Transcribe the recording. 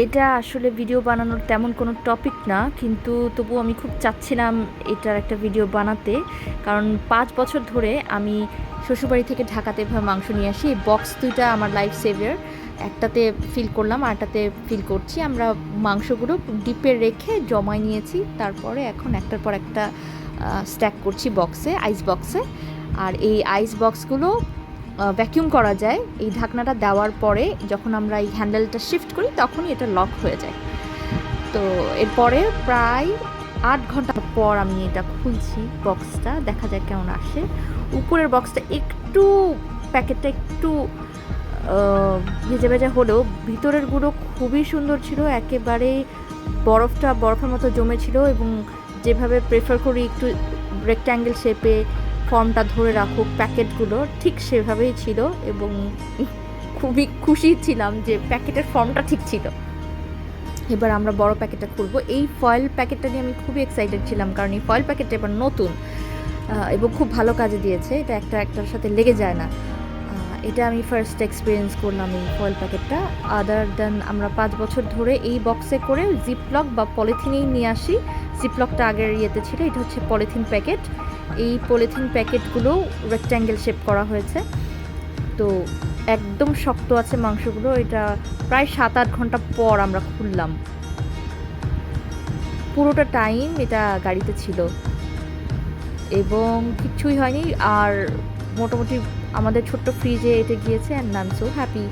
এটা আসলে ভিডিও বানানোর তেমন কোনো টপিক না, কিন্তু তবুও আমি খুব চাচ্ছিলাম এটার একটা ভিডিও বানাতে। কারণ ৫ বছর ধরে আমি শ্বশুরবাড়ি থেকে ঢাকাতে এভাবে মাংস নিয়ে আসি। এই বক্স ২ টা আমার লাইফ সেভিয়ার। একটাতে ফিল করলাম, আরটাতে ফিল করছি। আমরা মাংসগুলো ডিপে রেখে জমায় নিয়েছি। তারপরে এখন একটার পর একটা স্ট্যাক করছি বক্সে, আইস বক্সে। আর এই আইস বক্সগুলো ভ্যাকিউম করা যায়। এই ঢাকনাটা দেওয়ার পরে যখন আমরা এই হ্যান্ডেলটা শিফট করি তখনই এটা লক হয়ে যায়। তো এরপরে প্রায় ৮ ঘন্টা পর আমি এটা খুলছি বক্সটা, দেখা যাক কেমন আসে। উপরের বক্সটা একটু, প্যাকেটটা একটু ভেজা ভেজা হলেও ভিতরের গুলো খুবই সুন্দর ছিল। একেবারে বরফটা বরফের মতো জমেছিল এবং যেভাবে প্রেফার করি একটু রেক্ট্যাঙ্গেল শেপে ফর্মটা ধরে রাখুক প্যাকেটগুলো, ঠিক সেভাবেই ছিল। এবং খুবই খুশি ছিলাম যে প্যাকেটের ফর্মটা ঠিক ছিল। এবার আমরা বড় প্যাকেটটা খুলবো। এই ফয়েল প্যাকেটটা নিয়ে আমি খুবই এক্সাইটেড ছিলাম, কারণ এই ফয়েল প্যাকেটটা এবার নতুন এবং খুব ভালো কাজে দিয়েছে। এটা একটা একটার সাথে লেগে যায় না। এটা আমি ফার্স্ট এক্সপিরিয়েন্স করলাম এই ফয়েল প্যাকেটটা। আদার দেন আমরা ৫ বছর ধরে এই বক্সে করে জিপলক বা পলিথিনেই নিয়ে আসি। জিপলকটা আগের ইয়েতে ছিল, এটা হচ্ছে পলিথিন প্যাকেট। এই পলিথিন প্যাকেটগুলো রেক্ট্যাঙ্গেল শেপ করা হয়েছে। তো একদম শক্ত আছে মাংসগুলো। এটা প্রায় ৭-৮ ঘন্টা পর আমরা খুললাম। পুরোটা টাইম এটা গাড়িতে ছিল এবং কিচ্ছুই হয়নি। আর মোটামুটি আমাদের ছোট্ট ফ্রিজে এটা গিয়েছে, and I am so happy.